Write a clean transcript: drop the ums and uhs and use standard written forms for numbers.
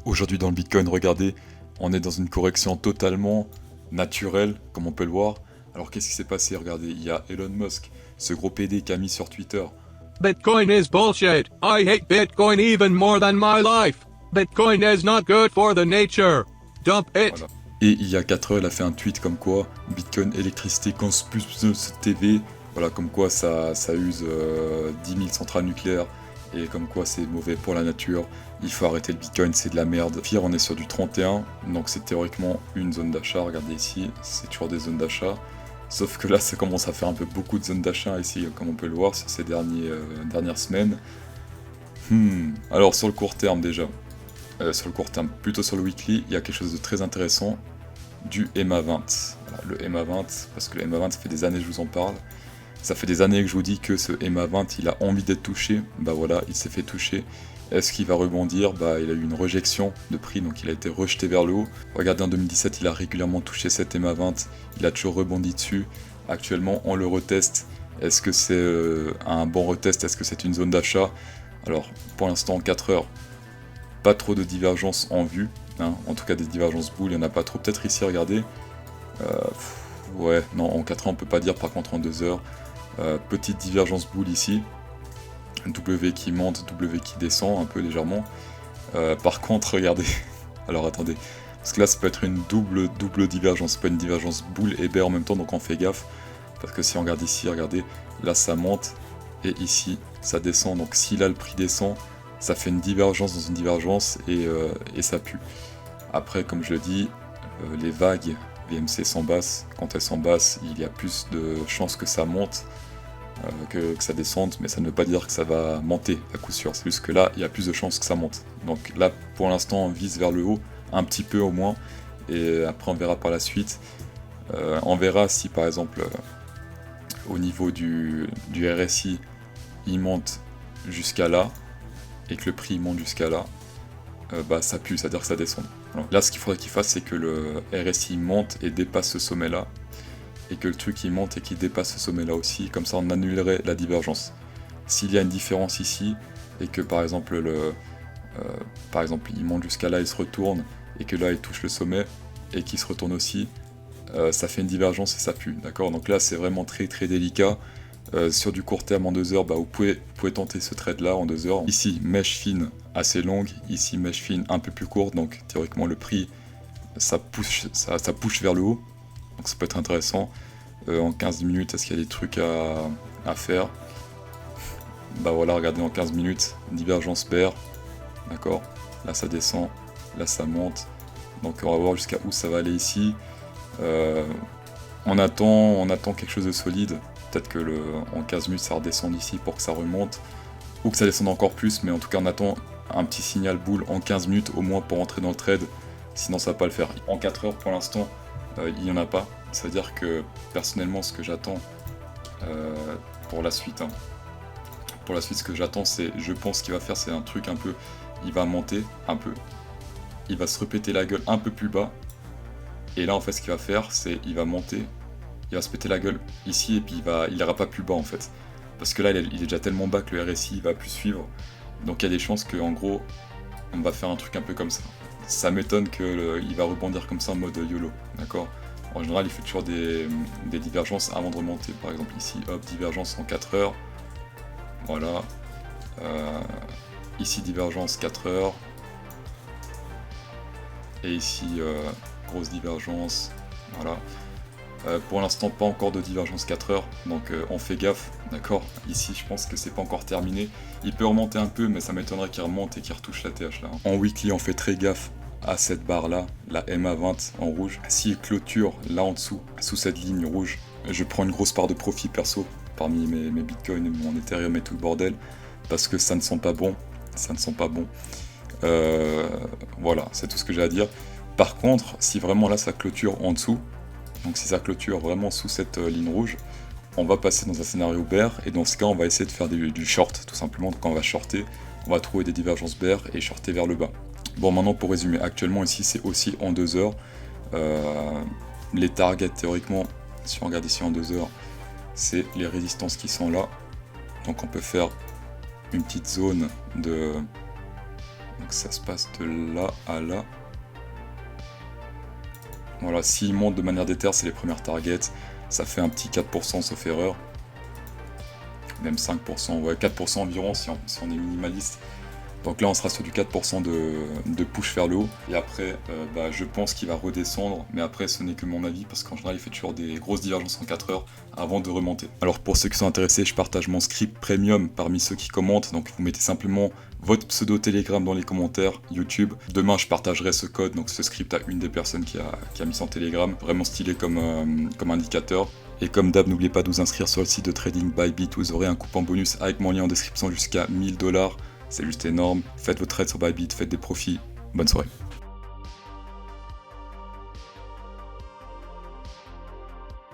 Aujourd'hui dans le Bitcoin, regardez, on est dans une correction totalement naturelle, comme on peut le voir. Alors qu'est-ce qui s'est passé? Regardez, il y a Elon Musk, ce gros PD qui a mis sur Twitter. Bitcoin is bullshit. I hate Bitcoin even more than my life. Bitcoin is not good for the nature. Dump it. Voilà. Et il y a 4 heures, il a fait un tweet comme quoi Bitcoin électricité plus TV, voilà, comme quoi ça use 10 000 centrales nucléaires et comme quoi c'est mauvais pour la nature. Il faut arrêter le Bitcoin, c'est de la merde. Pire, on est sur du 31, donc c'est théoriquement une zone d'achat. Regardez ici, c'est toujours des zones d'achat. Sauf que là, ça commence à faire un peu beaucoup de zones d'achat ici, comme on peut le voir sur ces dernières semaines. Alors sur le court terme déjà, sur le court terme, plutôt sur le weekly, il y a quelque chose de très intéressant, du MA20. Voilà, le MA20, parce que le MA20, ça fait des années que je vous en parle. Ça fait des années que je vous dis que ce MA20, il a envie d'être touché. Bah voilà, il s'est fait toucher. Est-ce qu'il va rebondir? Bah il a eu une rejection de prix, donc il a été rejeté vers le haut. Regardez, en 2017, il a régulièrement touché cet MA20. Il a toujours rebondi dessus. Actuellement, on le reteste. Est-ce que c'est un bon retest? Est-ce que c'est une zone d'achat? Alors, pour l'instant, en 4 heures, pas trop de divergences en vue. Hein. En tout cas, des divergences boules, il n'y en a pas trop. Peut-être ici, regardez. Ouais, non, en 4 heures, on peut pas dire. Par contre, en 2 heures, petite divergence boule ici. W qui monte, W qui descend un peu légèrement. Par contre, regardez. Alors, attendez. Parce que là, ça peut être une double divergence. C'est pas une divergence boule et bear en même temps, donc on fait gaffe. Parce que si on regarde ici, regardez. Là, ça monte. Et ici, ça descend. Donc, si là, le prix descend, ça fait une divergence dans une divergence et ça pue. Après, comme je le dis, les vagues VMC s'embassent. Quand elles s'embassent, il y a plus de chances que ça monte que ça descende, mais ça ne veut pas dire que ça va monter à coup sûr. C'est juste que là, il y a plus de chances que ça monte. Donc là, pour l'instant, on vise vers le haut, un petit peu au moins, et après on verra par la suite. On verra si par exemple, au niveau du RSI, il monte jusqu'à là, et que le prix monte jusqu'à là, bah ça pue, c'est-à-dire que ça descend. Alors, là, ce qu'il faudrait qu'il fasse, c'est que le RSI monte et dépasse ce sommet-là, et que le truc il monte et qu'il dépasse ce sommet-là aussi, comme ça on annulerait la divergence. S'il y a une différence ici, et que par exemple, il monte jusqu'à là, il se retourne, et que là il touche le sommet, et qu'il se retourne aussi, ça fait une divergence et ça pue, d'accord? Donc là c'est vraiment très très délicat. Sur du court terme en 2 heures, bah, vous pouvez tenter ce trade là en 2 heures. Ici, mèche fine assez longue, ici mèche fine un peu plus courte, donc théoriquement le prix ça push vers le haut, donc ça peut être intéressant. En 15 minutes, est-ce qu'il y a des trucs à faire? Bah voilà, regardez, en 15 minutes, divergence bear, d'accord? Là ça descend, là ça monte, donc on va voir jusqu'à où ça va aller ici. On attend quelque chose de solide. Peut-être que en 15 minutes ça redescende ici pour que ça remonte, ou que ça descende encore plus, mais en tout cas on attend un petit signal boule en 15 minutes au moins pour entrer dans le trade, sinon ça va pas le faire. En 4 heures pour l'instant, il n'y en a pas. C'est-à-dire que personnellement ce que j'attends pour la suite, ce que j'attends c'est, je pense qu'il va faire c'est un truc un peu, il va monter un peu, il va se répéter la gueule un peu plus bas, et là en fait ce qu'il va faire c'est il va monter, il va se péter la gueule ici et puis il ira pas plus bas en fait. Parce que là il est déjà tellement bas que le RSI il va plus suivre. Donc il y a des chances qu'en gros on va faire un truc un peu comme ça. Ça m'étonne qu'il va rebondir comme ça en mode YOLO, d'accord? En général il fait toujours des divergences avant de remonter. Par exemple ici, hop, divergence en 4 heures. Voilà. Ici divergence 4 heures. Et ici grosse divergence. Voilà. Pour l'instant, pas encore de divergence 4 heures, donc on fait gaffe, d'accord? Ici, je pense que c'est pas encore terminé. Il peut remonter un peu, mais ça m'étonnerait qu'il remonte et qu'il retouche la TH là. En weekly, on fait très gaffe à cette barre là, la MA20 en rouge. S'il clôture là en dessous, sous cette ligne rouge, je prends une grosse part de profit perso parmi mes bitcoins et mon Ethereum et tout le bordel, parce que ça ne sent pas bon. Ça ne sent pas bon. Voilà, c'est tout ce que j'ai à dire. Par contre, si vraiment là ça clôture en dessous, donc si ça clôture vraiment sous cette ligne rouge, on va passer dans un scénario bear, et dans ce cas on va essayer de faire du short tout simplement. Donc quand on va shorter, on va trouver des divergences bear et shorter vers le bas. Bon, maintenant pour résumer, actuellement ici c'est aussi en 2 heures. Les targets théoriquement, si on regarde ici en 2 heures, c'est les résistances qui sont là. Donc on peut faire une petite zone de Donc ça se passe de là à là. Voilà, s'il monte de manière déter, c'est les premières targets. Ça fait un petit 4% sauf erreur. Même 5%, ouais, 4% environ si on est minimaliste. Donc là, on sera sur du 4% de push vers le haut. Et après, je pense qu'il va redescendre. Mais après, ce n'est que mon avis, parce qu'en général, il fait toujours des grosses divergences en 4 heures avant de remonter. Alors pour ceux qui sont intéressés, je partage mon script premium parmi ceux qui commentent. Donc vous mettez simplement votre pseudo Telegram dans les commentaires YouTube. Demain, je partagerai ce code, donc ce script à une des personnes qui a mis son Telegram. Vraiment stylé comme indicateur. Et comme d'hab, n'oubliez pas de vous inscrire sur le site de trading Bybit. Vous aurez un coupon bonus avec mon lien en description jusqu'à 1000 $. C'est juste énorme. Faites vos trades sur Bybit, faites des profits. Bonne soirée.